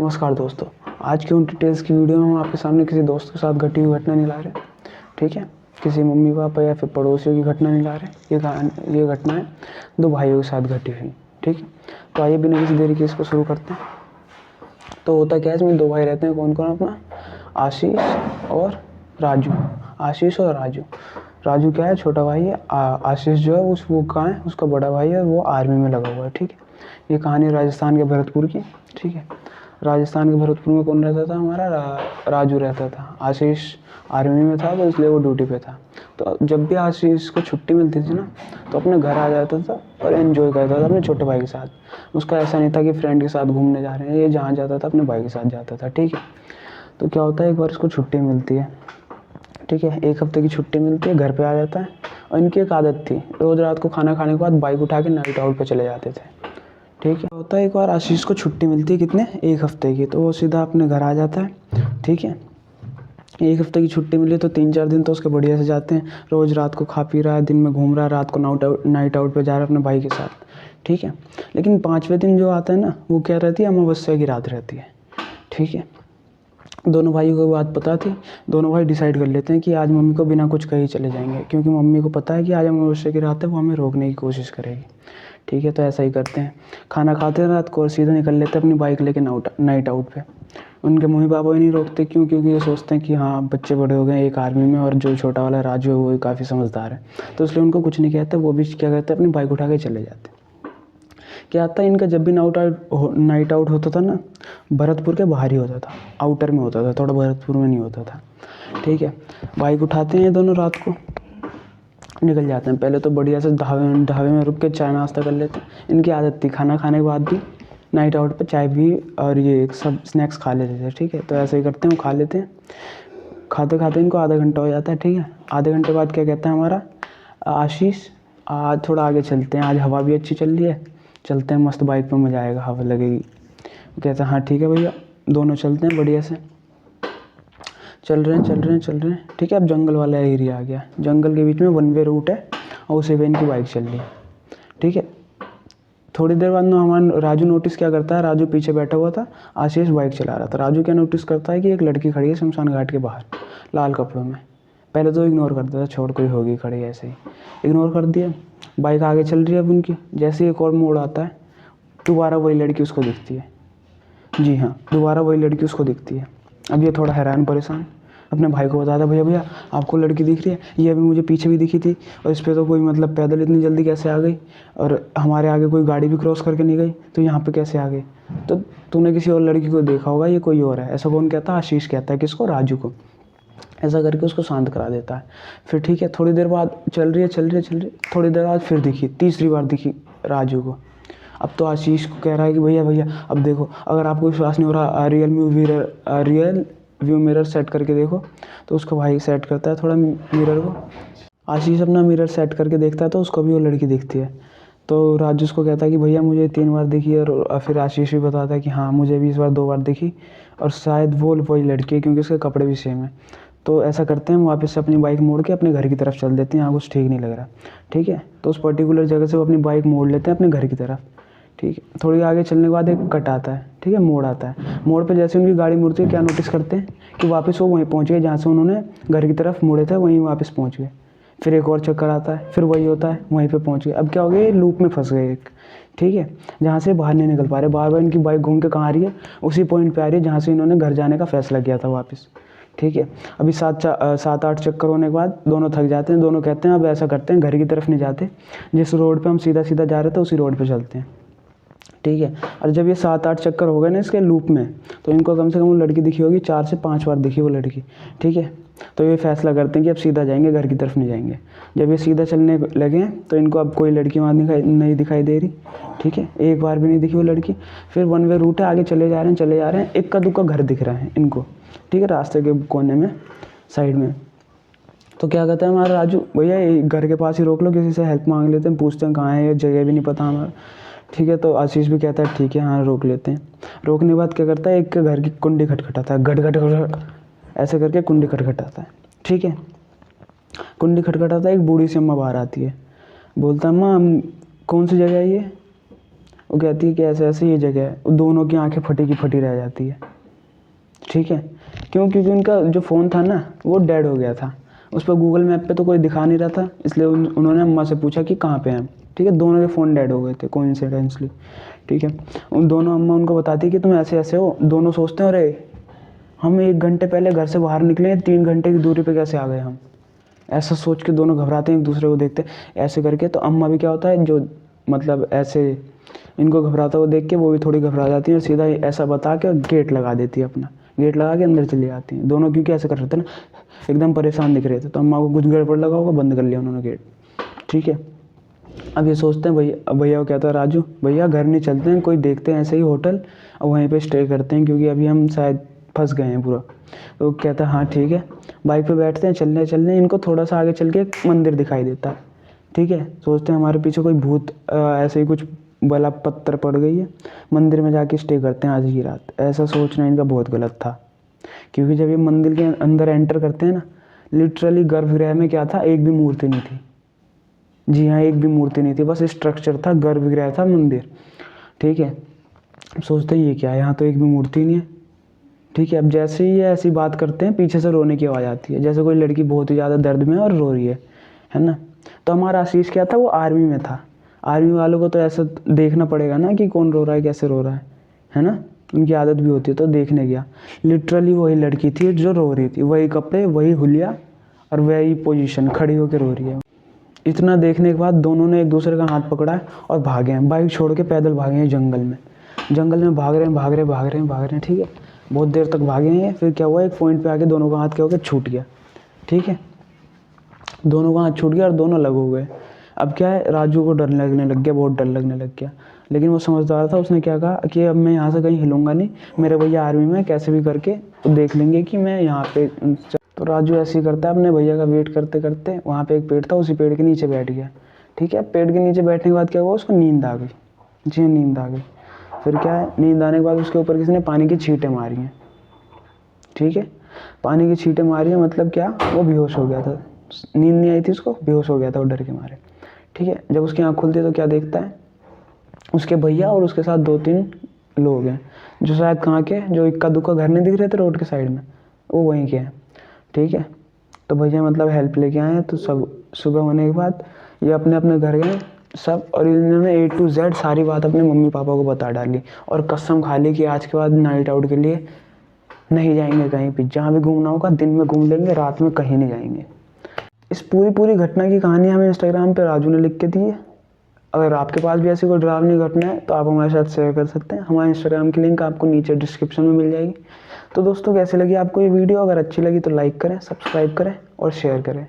नमस्कार दोस्तों। आज की उन डिटेल्स की वीडियो में हम आपके सामने किसी दोस्त के साथ घटी हुई घटना नहीं ला रहे, ठीक है। किसी मम्मी पापा या फिर पड़ोसियों की घटना नहीं ला रहे। ये घटना है दो भाइयों के साथ घटी हुई, ठीक है। तो आइए बिना किसी देरी के इसको शुरू करते हैं। तो होता क्या है, इसमें दो भाई रहते हैं। कौन कौन? अपना आशीष और राजू। आशीष और राजू। राजू क्या है, छोटा भाई है। आशीष जो है वो कहाँ है, उसका बड़ा भाई है, वो आर्मी में लगा हुआ है, ठीक है। ये कहानी राजस्थान के भरतपुर की, ठीक है। राजस्थान के भरतपुर में कौन रहता था? हमारा राजू रहता था। आशीष आर्मी में था तो इसलिए वो ड्यूटी पे था। तो जब भी आशीष को छुट्टी मिलती थी ना, तो अपने घर आ जाता था और एंजॉय करता था अपने छोटे भाई के साथ। उसका ऐसा नहीं था कि फ्रेंड के साथ घूमने जा रहे हैं, ये जहाँ जाता था अपने भाई के साथ जाता था, ठीक है। तो क्या होता है, एक बार इसको छुट्टी मिलती है, ठीक है। 1 हफ्ते की छुट्टी मिलती है, घर पे आ जाता है। और इनकी एक आदत थी, रोज़ रात को खाना खाने के बाद बाइक उठा के नाइट आउट पे चले जाते थे, ठीक है। होता है एक बार आशीष को छुट्टी मिलती है, कितने? 1 हफ्ते की। तो वो सीधा अपने घर आ जाता है, ठीक है। 1 हफ्ते की छुट्टी मिली तो 3-4 दिन तो उसके बढ़िया से जाते हैं। रोज़ रात को खा पी रहा है, दिन में घूम रहा है, रात को नाइट आउट पे जा रहा है अपने भाई के साथ, ठीक है। लेकिन 5वें दिन जो आता है ना, वो क्या रहती है? अमावस्या की रात रहती है, ठीक है। दोनों भाइयों को बात पता थी। दोनों भाई डिसाइड कर लेते हैं कि आज मम्मी को बिना कुछ कहे चले जाएंगे, क्योंकि मम्मी को पता है कि आज अमावस्या की रात है, वो हमें रोकने की कोशिश करेगी, ठीक है। तो ऐसा ही करते हैं, खाना खाते हैं रात को और सीधा निकल लेते हैं अपनी बाइक लेके नाइट आउट पे। उनके मम्मी पापा ही नहीं रोकते, क्यों? क्योंकि ये सोचते हैं कि हाँ बच्चे बड़े हो गए, एक आर्मी में, और जो छोटा वाला राजू है वो भी काफ़ी समझदार है, तो इसलिए उनको कुछ नहीं कहते। वो भी क्या कहते हैं, अपनी बाइक उठा के चले जाते हैं। क्या आता है इनका, जब भी नाइट आउट होता था ना, भरतपुर के बाहर ही होता था, आउटर में होता था, थोड़ा भरतपुर में नहीं होता था, ठीक है। बाइक उठाते हैं दोनों, रात को निकल जाते हैं। पहले तो बढ़िया से ढाबे में रुक के चाय नाश्ता कर लेते हैं। इनकी आदत थी खाना खाने के बाद भी नाइट आउट पे चाय भी और ये सब स्नैक्स खा लेते थे, ठीक है। तो ऐसे ही करते हैं, वो खा लेते हैं। खाते खाते इनको आधा घंटा हो जाता है, ठीक है। आधे घंटे बाद क्या कहता है हमारा आशीष, आज थोड़ा आगे चलते हैं, आज हवा भी अच्छी चल रही है, चलते हैं, मस्त बाइक पे मज़ा आएगा, हवा लगेगी। वो कहता है हाँ ठीक है भैया। दोनों चलते हैं बढ़िया से, चल रहे हैं, ठीक है। अब जंगल वाला एरिया आ गया। जंगल के बीच में 1 वे रूट है और उसी पे इनकी बाइक चल रही है, ठीक है। थोड़ी देर बाद हमारा राजू नोटिस क्या करता है, राजू पीछे बैठा हुआ था, आशीष बाइक चला रहा था। राजू क्या नोटिस करता है कि एक लड़की खड़ी है शमशान घाट के बाहर लाल कपड़ों में। पहले तो इग्नोर करता था, छोड़ कोई होगी खड़ी, ऐसे ही इग्नोर कर दिया। बाइक आगे चल रही है अब उनकी। जैसे एक और मोड़ आता है, दोबारा वही लड़की उसको दिखती है। जी हाँ, दोबारा वही लड़की उसको दिखती है। अब ये थोड़ा हैरान परेशान अपने भाई को बताता, भैया भैया आपको लड़की दिख रही है? ये अभी मुझे पीछे भी दिखी थी, और इस पर तो कोई मतलब पैदल इतनी जल्दी कैसे आ गई, और हमारे आगे कोई गाड़ी भी क्रॉस करके नहीं गई, तो यहाँ पे कैसे आ गई? तो तूने किसी और लड़की को देखा होगा, ये कोई और है। ऐसा कौन कहता है? आशीष कहता है। किसको? राजू को। ऐसा करके उसको शांत करा देता है। फिर ठीक है, थोड़ी देर बाद चल रही है, थोड़ी देर बाद फिर दिखी, तीसरी बार दिखी राजू को। अब तो आशीष को कह रहा है कि भैया भैया अब देखो, अगर आपको विश्वास नहीं हो रहा, रियल व्यू मिरर सेट करके देखो। तो उसका भाई सेट करता है थोड़ा मिरर को। आशीष अपना मिरर सेट करके देखता है तो उसको भी वो लड़की दिखती है। तो राजू उसको कहता है कि भैया मुझे 3 बार दिखी, और फिर आशीष भी बताता है कि हाँ मुझे भी इस बार 2 बार दिखी, और शायद वो वही लड़की है, क्योंकि उसके कपड़े भी सेम है। तो ऐसा करते हैं, वापस से अपनी बाइक मोड़ के अपने घर की तरफ चल देते हैं। यहाँ कुछ ठीक नहीं लग रहा, ठीक है। तो उस पर्टिकुलर जगह से वो अपनी बाइक मोड़ लेते हैं अपने घर की तरफ, ठीक है। थोड़ी आगे चलने के बाद एक कट आता है, ठीक है, मोड़ आता है। मोड़ पे जैसे उनकी गाड़ी मुड़ती है, क्या नोटिस करते हैं कि वापस वो वहीं पहुंच गए जहाँ से उन्होंने घर की तरफ मुड़े थे, वहीं वापस पहुंच गए। फिर एक और चक्कर आता है, फिर वही होता है, वहीं पे पहुंच गए। अब क्या हो गया, ये लूप में फंस गए एक, ठीक है, जहाँ से बाहर नहीं निकल पा रहे। बार बार इनकी बाइक घूम के कहाँ आ रही है, उसी पॉइंट पे आ रही है जहाँ से इन्होंने घर जाने का फैसला किया था वापस, ठीक है। अभी 7-8 चक्कर होने के बाद दोनों थक जाते हैं। दोनों कहते हैं अब ऐसा करते हैं, घर की तरफ नहीं जाते, जिस रोड पे हम सीधा सीधा जा रहे थे उसी रोड पे चलते हैं, ठीक है। और जब ये 7-8 चक्कर हो गए ना इसके लूप में, तो इनको कम से कम वो लड़की दिखी होगी 4 से 5 बार दिखी वो लड़की, ठीक है। तो ये फैसला करते हैं कि अब सीधा जाएंगे, घर की तरफ नहीं जाएंगे। जब ये सीधा चलने लगे तो इनको अब कोई लड़की वहाँ नहीं दिखाई दे रही, ठीक है, एक बार भी नहीं दिखी वो लड़की। फिर 1 वे रूट है, आगे चले जा रहे हैं, एक का दुक्का घर दिख रहा है इनको, ठीक है, रास्ते के कोने में, साइड में। तो क्या कहता है हमारा राजू, भैया घर के पास ही रोक लो, किसी से हेल्प मांग लेते हैं, पूछते हैं कहाँ है, ये जगह भी नहीं पता हमारा, ठीक है। तो आशीष भी कहता है ठीक है हाँ रोक लेते हैं। रोकने के बाद क्या करता है, एक के घर की कुंडी खटखटाता है, घट घट घट ऐसे करके कुंडी खटखटाता है, ठीक है। कुंडी खटखटाता है, एक बूढ़ी सी अम्मा बाहर आती है। बोलता है अम्मा कौन सी जगह है ये? वो कहती है कि ऐसे ऐसे ये जगह है। दोनों की आंखें फटी की फटी रह जाती है। ठीक है, क्यों? क्योंकि उनका जो फ़ोन था ना वो डेड हो गया था। उस पर गूगल मैप पे तो कोई दिखा नहीं रहा था, इसलिए उन्होंने अम्मा से पूछा कि कहाँ पे हैं हम। ठीक है, दोनों के फ़ोन डेड हो गए थे कोइंसिडेंटली। ठीक है, उन दोनों अम्मा उनको बताती कि तुम ऐसे ऐसे हो। दोनों सोचते हैं अरे हम 1 घंटे पहले घर से बाहर निकले, 3 घंटे की दूरी पे कैसे आ गए हम। ऐसा सोच के दोनों घबराते हैं, एक दूसरे को देखते ऐसे करके। तो अम्मा भी क्या होता है, जो मतलब ऐसे इनको घबराता हुआ देख के वो भी थोड़ी घबरा जाती है और सीधा ऐसा बता के गेट लगा देती है, अपना गेट लगा के अंदर चली जाती हैं दोनों। क्योंकि ऐसे कर रहे थे ना, एकदम परेशान दिख रहे थे, तो अम्मा को कुछ गड़बड़ लगा होगा, बंद कर लिया उन्होंने गेट। ठीक है, अब ये सोचते हैं भैया को कहता है राजू भैया घर नहीं चलते हैं, कोई देखते हैं ऐसे ही होटल और वहीं पे स्टे करते हैं, क्योंकि अभी हम शायद फंस गए हैं पूरा। तो कहता है हाँ ठीक है। बाइक पे बैठते हैं, चलने इनको थोड़ा सा आगे चल के एक मंदिर दिखाई देता है। ठीक है, सोचते हैं हमारे पीछे कोई भूत ऐसे ही कुछ बला पत्थर पड़ गई है, मंदिर में जाके स्टे करते हैं आज की रात। ऐसा सोचना इनका बहुत गलत था, क्योंकि जब ये मंदिर के अंदर एंटर करते हैं ना, लिटरली गर्भगृह में क्या था, एक भी मूर्ति नहीं थी। जी हाँ, एक भी मूर्ति नहीं थी, बस स्ट्रक्चर था, गर्भगृह था मंदिर। ठीक है, सोचते हैं ये क्या है, यहाँ तो एक भी मूर्ति नहीं है। ठीक है, अब जैसे ही ये ऐसी बात करते हैं, पीछे से रोने की आवाज़ आती है, जैसे कोई लड़की बहुत ही ज़्यादा दर्द में है और रो रही है ना। तो हमारा आशीष क्या था, वो आर्मी में था। आर्मी वालों को तो ऐसा देखना पड़ेगा ना कि कौन रो रहा है, कैसे रो रहा है ना, उनकी आदत भी होती है। तो देखने गया, लिटरली वही लड़की थी जो रो रही थी, वही कपड़े, वही हुलिया और वही पोजीशन, खड़ी होकर रो रही है। इतना देखने के बाद दोनों ने एक दूसरे का हाथ पकड़ा है और भागे हैं, बाइक छोड़ के पैदल भागे हैं जंगल में भाग रहे हैं। ठीक है, बहुत देर तक भागे हैं। फिर क्या हुआ, एक पॉइंट पे आके दोनों का हाथ क्या हो गया, छूट गया। ठीक है, दोनों का हाथ छूट गया और दोनों अलग हो गए। अब क्या है, राजू को डर लगने लग गया, बहुत डर लगने लग गया। लेकिन वो समझदार था, उसने क्या कहा कि अब मैं यहाँ से कहीं हिलूंगा नहीं, मेरे भैया आर्मी में, कैसे भी करके तो देख लेंगे कि मैं यहाँ पे। तो राजू ऐसे ही करता है, अपने भैया का वेट करते करते वहाँ पे एक पेड़ था, उसी पेड़ के नीचे बैठ गया। ठीक है, पेड़ के नीचे बैठने के बाद क्या हुआ, उसको नींद आ गई। जी नींद आ गई। फिर क्या है, नींद आने के बाद उसके ऊपर किसी ने पानी की छींटें मारी हैं। ठीक है, पानी की छींटें मारी है मतलब क्या, वो बेहोश हो गया था। नींद नहीं आई थी उसको, बेहोश हो गया था वो डर के मारे। ठीक है, जब उसकी आँख खुलती है तो क्या देखता है, उसके भैया और उसके साथ 2-3 लोग हैं, जो शायद कहाँ के, जो इक्का दुक्का घर नहीं दिख रहे थे रोड के साइड में, वो वहीं के हैं। ठीक है, तो भैया मतलब हेल्प लेके आए हैं। तो सब सुबह होने के बाद ये अपने अपने घर गए सब, और इन्होंने A to Z सारी बात अपने मम्मी पापा को बता डाली और कसम खा ली कि आज के बाद नाइट आउट के लिए नहीं जाएंगे कहीं भी, जहाँ भी घूमना होगा दिन में घूम लेंगे, रात में कहीं नहीं जाएंगे। इस पूरी घटना की कहानी हमें इंस्टाग्राम पे राजू ने लिख के दी है। अगर आपके पास भी ऐसी कोई डरावनी घटना है तो आप हमारे साथ शेयर कर सकते हैं। हमारे इंस्टाग्राम की लिंक आपको नीचे डिस्क्रिप्शन में मिल जाएगी। तो दोस्तों कैसी लगी आपको ये वीडियो, अगर अच्छी लगी तो लाइक करें, सब्सक्राइब करें और शेयर करें।